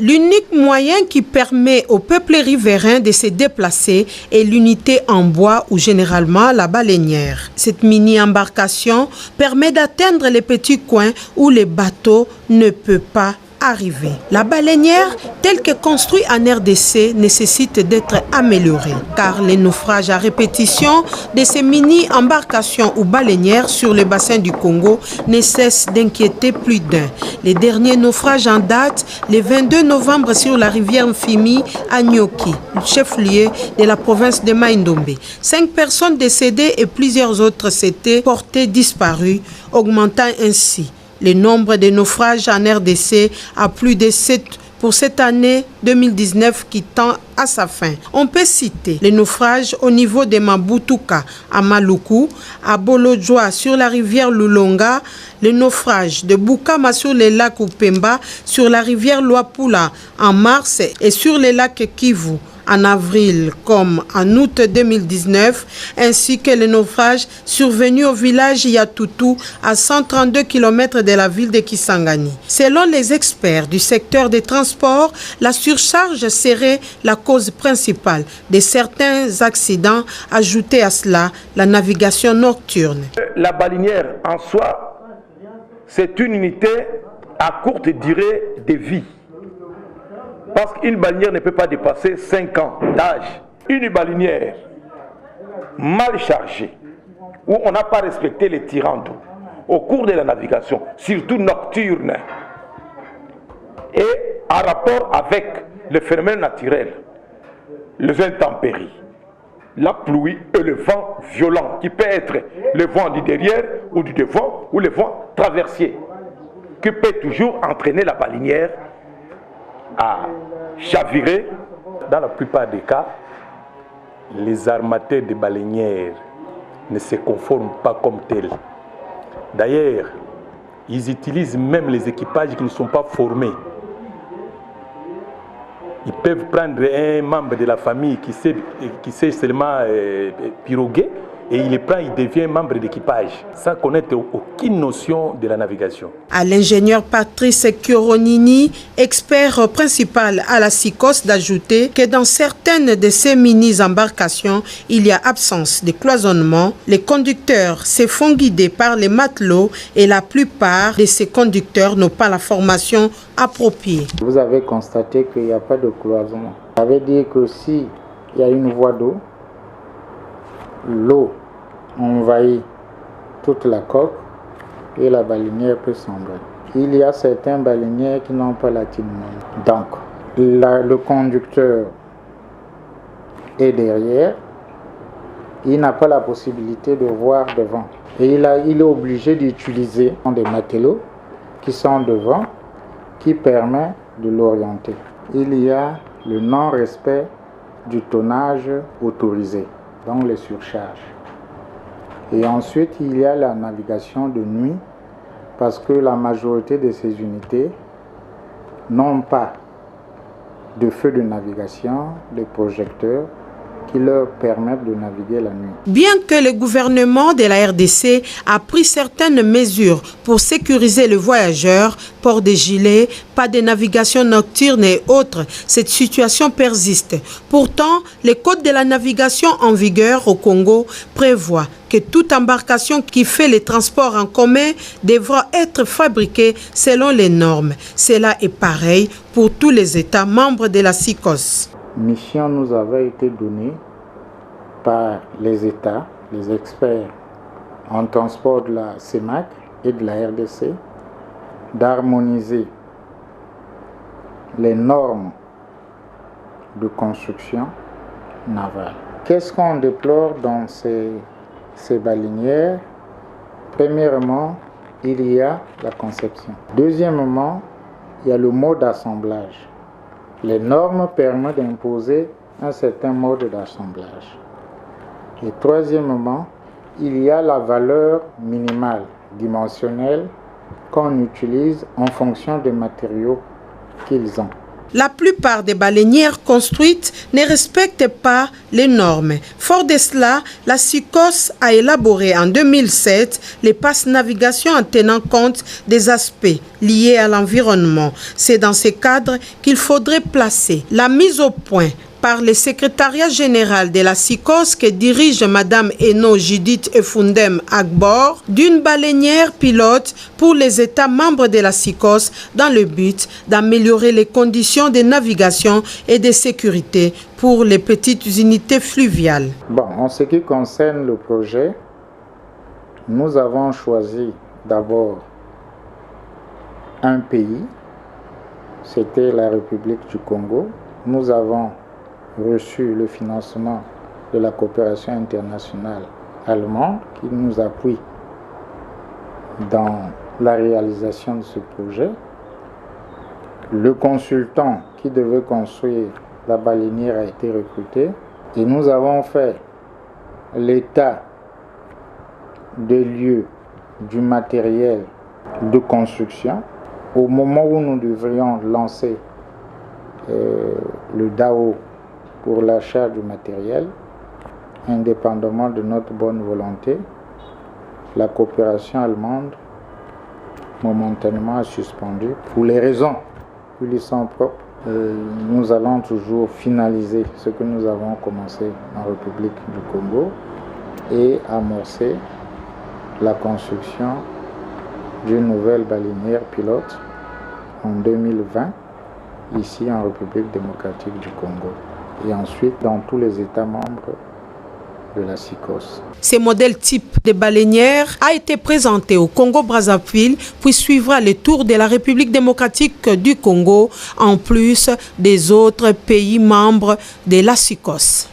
L'unique moyen qui permet au peuple riverain de se déplacer est l'unité en bois ou généralement la baleinière. Cette mini-embarcation permet d'atteindre les petits coins où les bateaux ne peuvent pas arriver. La baleinière, telle que construite en RDC, nécessite d'être améliorée car les naufrages à répétition de ces mini-embarcations ou baleinières sur le bassin du Congo ne cessent d'inquiéter plus d'un. Les derniers naufrages en date, le 22 novembre sur la rivière Mfimi à Nyoki, chef-lieu de la province de Mai-Ndombe. 5 personnes décédées et plusieurs autres s'étaient portées disparues, augmentant ainsi le nombre de naufrages en RDC à plus de 7 pour cette année 2019 qui tend à sa fin. On peut citer les naufrages au niveau de Mabutuka à Maluku, à Bolodjoa sur la rivière Lulonga, le naufrage de Bukama sur le lac Upemba, sur la rivière Luapula en mars et sur le lac Kivu en avril comme en août 2019, ainsi que le naufrage survenu au village Yatutu à 132 km de la ville de Kisangani. Selon les experts du secteur des transports, la surcharge serait la cause principale de certains accidents. Ajouté à cela, la navigation nocturne. La baleinière en soi, c'est une unité à courte durée de vie. Parce qu'une baleinière ne peut pas dépasser 5 ans d'âge. Une baleinière mal chargée, où on n'a pas respecté les tirants d'eau au cours de la navigation, surtout nocturne, et en rapport avec le phénomène naturel, les intempéries, la pluie et le vent violent, qui peut être le vent du derrière ou du devant, ou le vent traversier, qui peut toujours entraîner la baleinière à chavirer. Dans la plupart des cas, les armateurs de baleinières ne se conforment pas comme tels. D'ailleurs, ils utilisent même les équipages qui ne sont pas formés. Ils peuvent prendre un membre de la famille qui sait seulement piroguer et il le prend, il devient membre d'équipage, sans connaître aucune notion de la navigation. À l'ingénieur Patrice Kioronini, expert principal à la SICOS, d'ajouter que dans certaines de ces mini-embarcations, il y a absence de cloisonnement. Les conducteurs se font guider par les matelots et la plupart de ces conducteurs n'ont pas la formation appropriée. Vous avez constaté qu'il n'y a pas de cloisonnement. Ça veut dire que s'il y a une voie d'eau, l'eau envahit toute la coque et la baleinière peut sombrer. Il y a certains baleinières qui n'ont pas la timone. Donc, le conducteur est derrière, il n'a pas la possibilité de voir devant. Et il est obligé d'utiliser des matelots qui sont devant, qui permet de l'orienter. Il y a le non-respect du tonnage autorisé, donc les surcharges. Et ensuite, il y a la navigation de nuit, parce que la majorité de ces unités n'ont pas de feu de navigation, de projecteurs, qui leur permettent de naviguer la nuit. Bien que le gouvernement de la RDC a pris certaines mesures pour sécuriser le voyageur, port des gilets, pas de navigation nocturne et autres, cette situation persiste. Pourtant, les codes de la navigation en vigueur au Congo prévoient que toute embarcation qui fait les transports en commun devra être fabriquée selon les normes. Cela est pareil pour tous les États membres de la SICOS. Mission nous avait été donnée par les États, les experts en transport de la CEMAC et de la RDC, d'harmoniser les normes de construction navale. Qu'est-ce qu'on déplore dans ces baleinières? Premièrement, il y a la conception. Deuxièmement, il y a le mode d'assemblage. Les normes permettent d'imposer un certain mode d'assemblage. Et troisièmement, il y a la valeur minimale dimensionnelle qu'on utilise en fonction des matériaux qu'ils ont. La plupart des baleinières construites ne respectent pas les normes. Fort de cela, la SICOS a élaboré en 2007 les passes navigation en tenant compte des aspects liés à l'environnement. C'est dans ce cadre qu'il faudrait placer la mise au point par le secrétariat général de la SICOS que dirige Madame Eno Judith Efundem Agbor d'une baleinière pilote pour les États membres de la SICOS dans le but d'améliorer les conditions de navigation et de sécurité pour les petites unités fluviales. Bon, en ce qui concerne le projet, nous avons choisi d'abord un pays, c'était la République du Congo. Nous avons reçu le financement de la coopération internationale allemande qui nous appuie dans la réalisation de ce projet. Le consultant qui devait construire la baleinière a été recruté et nous avons fait l'état des lieux du matériel de construction. Au moment où nous devrions lancer le DAO pour l'achat du matériel, indépendamment de notre bonne volonté, la coopération allemande momentanément a suspendu pour les raisons qui lui sont propres. Nous allons toujours finaliser ce que nous avons commencé en République du Congo et amorcer la construction d'une nouvelle baleinière pilote en 2020 ici en République démocratique du Congo et ensuite dans tous les États membres de la SICOS. Ce modèle type de baleinière a été présenté au Congo-Brazzaville, puis suivra le tour de la République démocratique du Congo, en plus des autres pays membres de la SICOS.